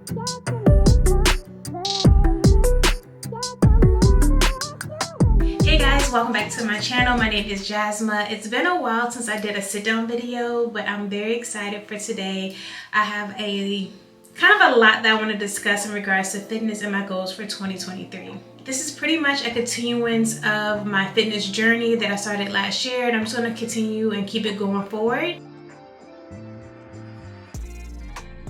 Hey guys, welcome back to my channel. My name is Jasma. It's been a while since I did a sit-down video, but I'm very excited for today. I have a kind of a lot that I want to discuss in regards to fitness and my goals for 2023. This is pretty much a continuance of my fitness journey that I started last year, and I'm just going to continue and keep it going forward.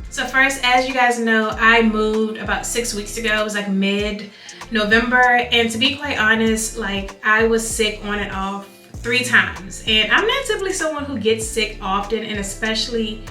So first, as you guys know, I moved about 6 weeks ago. It was like mid-November, and to be quite honest, like I was sick on and off 3 times. And I'm not typically someone who gets sick often, and especially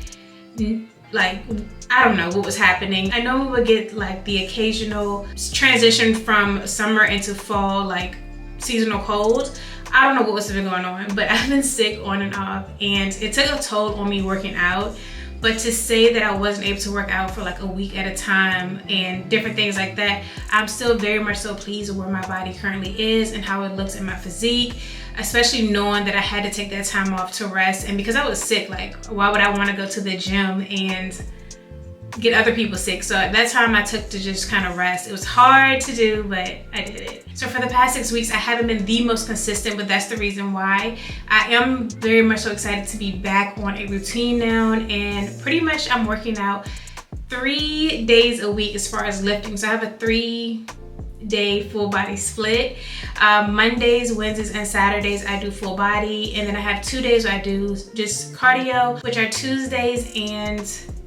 like, I don't know what was happening. I know we would get like the occasional transition from summer into fall, like seasonal cold. I don't know what was been going on, but I've been sick on and off, and it took a toll on me working out. But to say that I wasn't able to work out for like a week at a time and different things like that, I'm still very much so pleased with where my body currently is and how it looks in my physique, especially knowing that I had to take that time off to rest. And because I was sick, like why would I want to go to the gym and get other people sick? So at that time I took to just kind of rest. It was hard to do, but I did it. So for the past 6 weeks, I haven't been the most consistent, but that's the reason why. I am very much so excited to be back on a routine now, and pretty much I'm working out 3 days a week as far as lifting. So I have a 3-day full body split. Mondays, Wednesdays, and Saturdays I do full body, and then I have 2 days where I do just cardio, which are Tuesdays and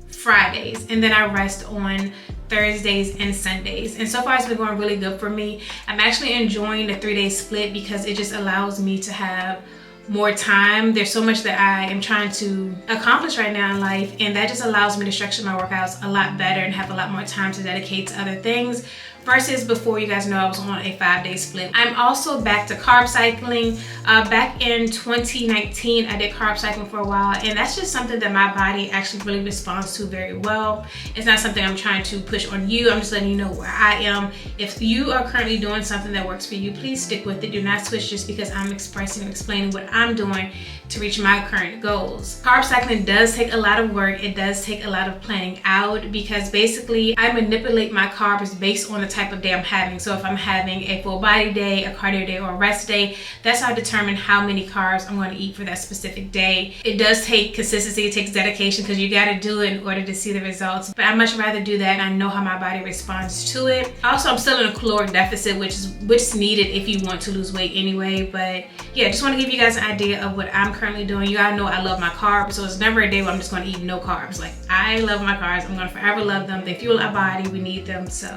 Fridays, and then I rest on Thursdays and Sundays. And so far it's been going really good for me. I'm actually enjoying the 3-day split because it just allows me to have more time. There's so much that I am trying to accomplish right now in life, and that just allows me to structure my workouts a lot better and have a lot more time to dedicate to other things versus before. You guys know I was on a 5-day split. I'm also back to carb cycling. Back in 2019 I did carb cycling for a while, and that's just something that my body actually really responds to very well. It's not something I'm trying to push on you. I'm just letting you know where I am. If you are currently doing something that works for you, please stick with it. Do not switch just because I'm expressing and explaining what I'm doing to reach my current goals. Carb cycling does take a lot of work. It does take a lot of planning out because basically I manipulate my carbs based on the type of day I'm having. So if I'm having a full body day, a cardio day, or a rest day, that's how I determine how many carbs I'm going to eat for that specific day. It does take consistency, it takes dedication, because you got to do it in order to see the results. But I'd much rather do that, and I know how my body responds to it. Also, I'm still in a caloric deficit, which is needed if you want to lose weight anyway. But yeah, just want to give you guys an idea of what I'm currently doing. You gotta know I love my carbs, so it's never a day where I'm just going to eat no carbs. Like, I love my carbs. I'm going to forever love them. They fuel our body. We need them. So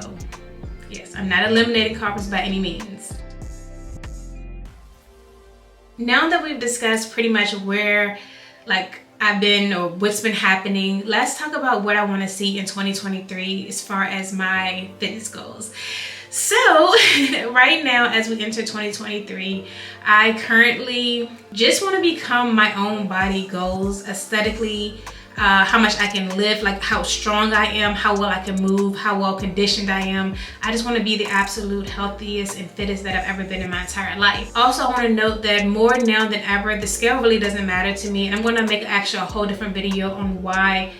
yes, I'm not eliminating carbs by any means. Now that we've discussed pretty much where like I've been or what's been happening, let's talk about what I want to see in 2023 as far as my fitness goals. So right now, as we enter 2023, I currently just want to become my own body goals aesthetically, how much I can lift, like how strong I am, how well I can move, how well conditioned I am. I just want to be the absolute healthiest and fittest that I've ever been in my entire life. Also, I want to note that more now than ever, the scale really doesn't matter to me. I'm going to make actually a whole different video on why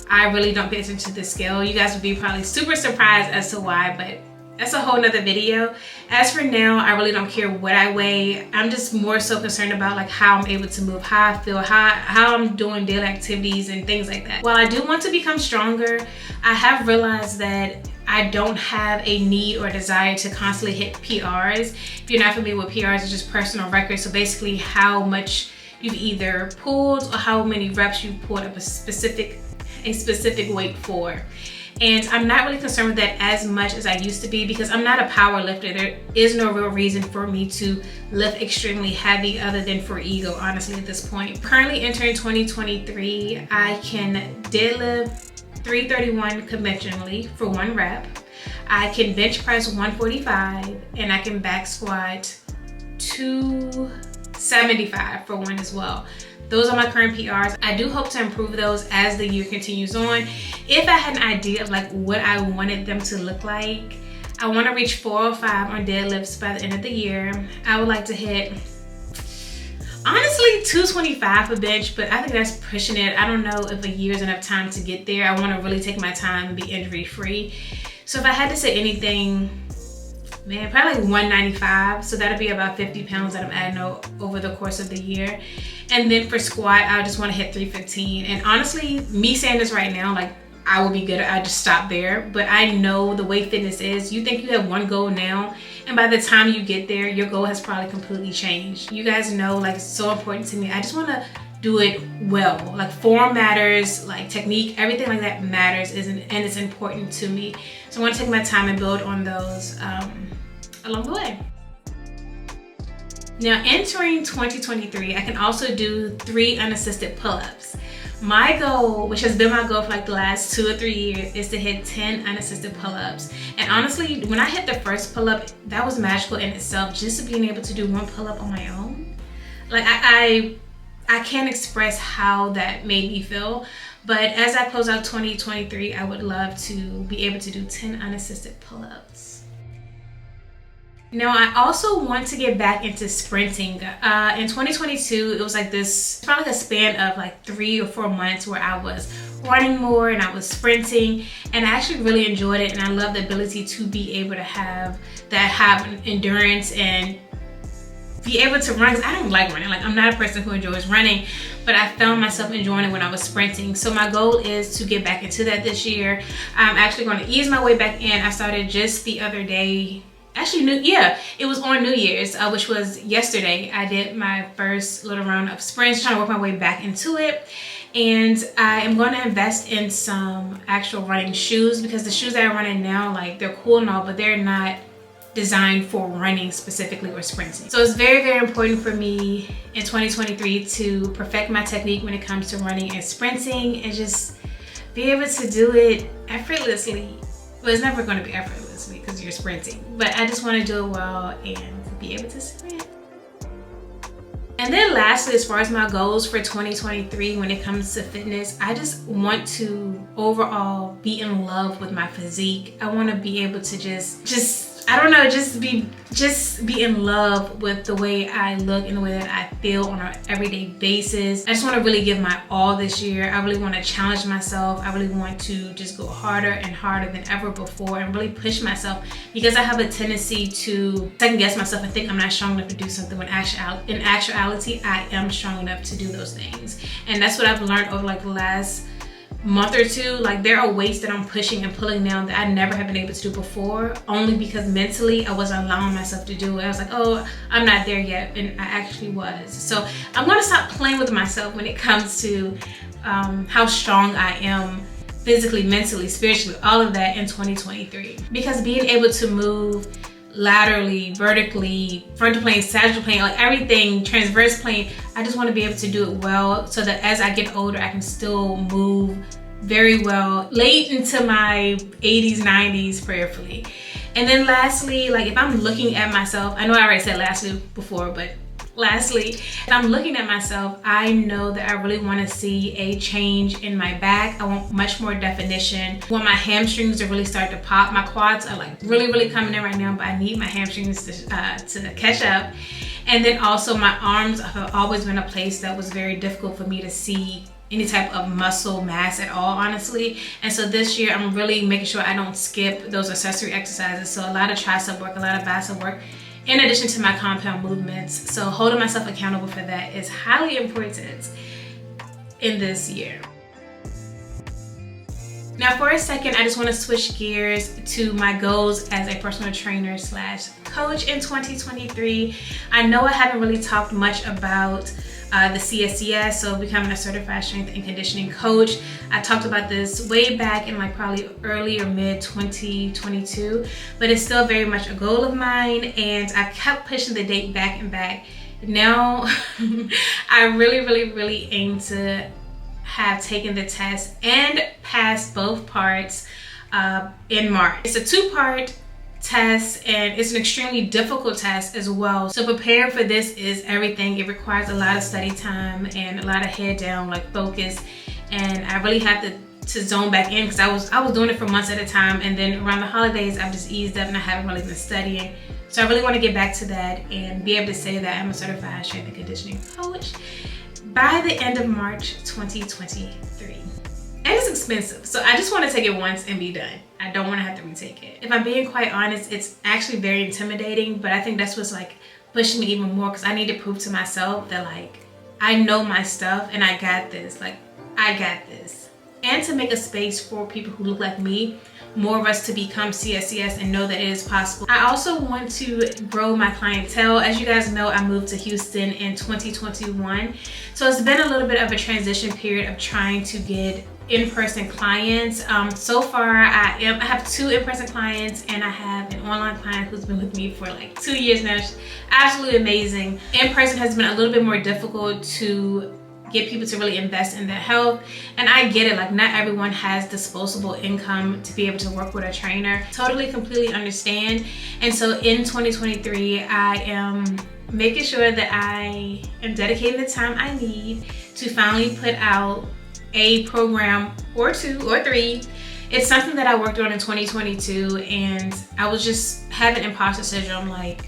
I really don't pay attention to the scale. You guys would be probably super surprised as to why, but that's a whole nother video. As for now, I really don't care what I weigh. I'm just more so concerned about like how I'm able to move, how I feel, how I'm doing daily activities and things like that. While I do want to become stronger, I have realized that I don't have a need or desire to constantly hit PRs. If you're not familiar with PRs, it's just personal records. So basically how much you've either pulled or how many reps you pulled up a specific weight for. And I'm not really concerned with that as much as I used to be because I'm not a power lifter. There is no real reason for me to lift extremely heavy other than for ego, honestly, at this point. Currently entering 2023, I can deadlift 331 conventionally for 1 rep. I can bench press 145, and I can back squat 275 for 1 as well. Those are my current PRs. I do hope to improve those as the year continues on. If I had an idea of like what I wanted them to look like, I want to reach 405 on deadlifts by the end of the year. I would like to hit honestly 225 for bench, but I think that's pushing it. I don't know if a year is enough time to get there. I want to really take my time and be injury free. So if I had to say anything, man, probably like 195. So that'll be about 50 pounds that I'm adding over the course of the year. And then for squat, I just want to hit 315. And honestly, me saying this right now, like, I will be good. I just stop there. But I know the way fitness is, you think you have one goal now, and by the time you get there, your goal has probably completely changed. You guys know, like, it's so important to me. I just want to do it well. Like, form matters, like technique, everything like that matters, and it's important to me. So I want to take my time and build on those along the way. Now, entering 2023, I can also do 3 unassisted pull-ups. My goal, which has been my goal for like the last 2 or 3 years, is to hit 10 unassisted pull-ups. And honestly, when I hit the first pull-up, that was magical in itself, just to being able to do 1 pull-up on my own. Like, I can't express how that made me feel. But as I close out 2023, I would love to be able to do 10 unassisted pull-ups. Now, I also want to get back into sprinting. In 2022, it was like this, probably like a span of like 3 or 4 months where I was running more and I was sprinting, and I actually really enjoyed it. And I love the ability to be able to have endurance and be able to run, because I don't like running. Like, I'm not a person who enjoys running, but I found myself enjoying it when I was sprinting. So my goal is to get back into that this year. I'm actually going to ease my way back in. I started just the other day. Actually, it was on New Year's, which was yesterday. I did my first little round of sprints, trying to work my way back into it. And I am going to invest in some actual running shoes, because the shoes that I'm running now, like, they're cool and all, but they're not designed for running specifically or sprinting. So it's very, very important for me in 2023 to perfect my technique when it comes to running and sprinting, and just be able to do it effortlessly. Well, it's never going to be effortlessly because you're sprinting, but I just want to do it well and be able to sprint. And then lastly, as far as my goals for 2023 when it comes to fitness, I just want to overall be in love with my physique. I want to be able to just I don't know, just be in love with the way I look and the way that I feel on an everyday basis. I just want to really give my all this year. I really want to challenge myself. I really want to just go harder and harder than ever before and really push myself, because I have a tendency to second guess myself and think I'm not strong enough to do something, when in actuality I am strong enough to do those things. And that's what I've learned over like the last month or two. Like, there are weights that I'm pushing and pulling now that I never have been able to do before, only because mentally I wasn't allowing myself to do it. I was like, oh, I'm not there yet, and I actually was. So I'm going to stop playing with myself when it comes to how strong I am physically, mentally, spiritually, all of that in 2023. Because being able to move laterally, vertically, frontal plane, sagittal plane, like everything, transverse plane, I just want to be able to do it well, so that as I get older, I can still move very well late into my 80s, 90s prayerfully. And then lastly, like, if I'm looking at myself, I know I already said lastly before, but lastly, if I'm looking at myself, I know that I really want to see a change in my back. I want much more definition. I want my hamstrings to really start to pop. My quads are like really coming in right now, but I need my hamstrings to catch up. And then also my arms have always been a place that was very difficult for me to see any type of muscle mass at all, honestly. And so this year I'm really making sure I don't skip those accessory exercises. So a lot of tricep work, a lot of bicep work, in addition to my compound movements. So holding myself accountable for that is highly important in this year. Now, for a second, I just want to switch gears to my goals as a personal trainer / coach in 2023. I know I haven't really talked much about the CSCS, so becoming a certified strength and conditioning coach. I talked about this way back in like probably early or mid 2022, but it's still very much a goal of mine, and I kept pushing the date back and back. Now, I really aim to have taken the test and passed both parts in March. It's a 2-part test, and it's an extremely difficult test as well. So preparing for this is everything. It requires a lot of study time and a lot of head down, like, focus. And I really have to zone back in, because I was doing it for months at a time, and then around the holidays I've just eased up and I haven't really been studying. So I really want to get back to that and be able to say that I'm a certified strength and conditioning coach by the end of March 2023. And it's expensive, so I just want to take it once and be done. I don't want to have to retake it. If I'm being quite honest, it's actually very intimidating, but I think that's what's like pushing me even more, because I need to prove to myself that like I know my stuff and I got this. Like, I got this. And to make a space for people who look like me, more of us to become CSCS and know that it is possible. I also want to grow my clientele. As you guys know, I moved to Houston in 2021. So it's been a little bit of a transition period of trying to get in-person clients. So far I have 2 in-person clients, and I have an online client who's been with me for like 2 years now. She's absolutely amazing. In-person has been a little bit more difficult to get people to really invest in their health, and I get it. Like, not everyone has disposable income to be able to work with a trainer. Totally, completely understand. And so in 2023, I am making sure that I am dedicating the time I need to finally put out a program or 2 or 3. It's something that I worked on in 2022, and I was just having imposter syndrome, like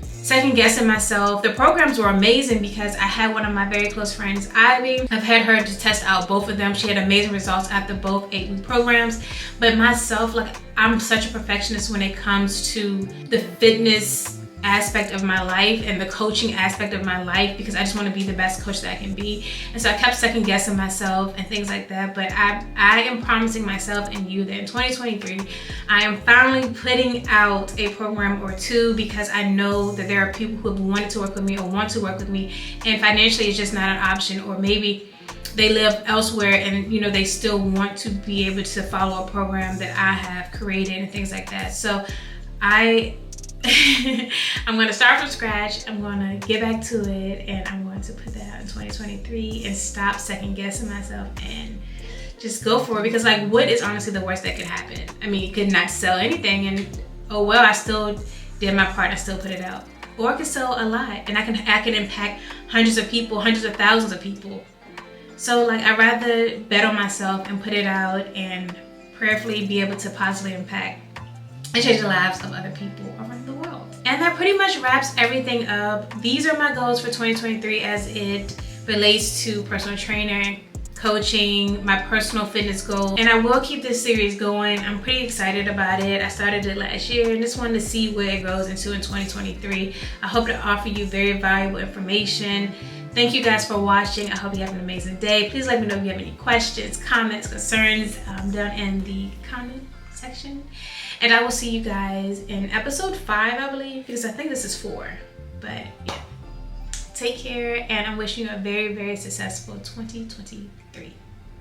second guessing myself. The programs were amazing because I had one of my very close friends, Ivy. I've had her to test out both of them. She had amazing results after both 8-week programs. But myself, like, I'm such a perfectionist when it comes to the fitness aspect of my life and the coaching aspect of my life, because I just want to be the best coach that I can be. And so I kept second guessing myself and things like that. But I am promising myself and you that in 2023 I am finally putting out a program or 2, because I know that there are people who have wanted to work with me or want to work with me, and financially it's just not an option, or maybe they live elsewhere and they still want to be able to follow a program that I have created and things like that. So I'm going to start from scratch. I'm going to get back to it, and I'm going to put that out in 2023 and stop second guessing myself and just go for it. Because like, what is honestly the worst that could happen? I mean, you could not sell anything, and oh well, I still did my part. I still put it out. Or I could sell a lot, and I can impact hundreds of people, hundreds of thousands of people. So like, I'd rather bet on myself and put it out and prayerfully be able to positively impact and change the lives of other people around the world. And that pretty much wraps everything up. These are my goals for 2023 as it relates to personal training, coaching, my personal fitness goal. And I will keep this series going. I'm pretty excited about it. I started it last year and just wanted to see where it goes into in 2023. I hope to offer you very valuable information. Thank you guys for watching. I hope you have an amazing day. Please let me know if you have any questions, comments, concerns down in the comment section. And I will see you guys in episode 5, I believe, because I think this is 4. But yeah, take care, and I'm wishing you a very, very successful 2023.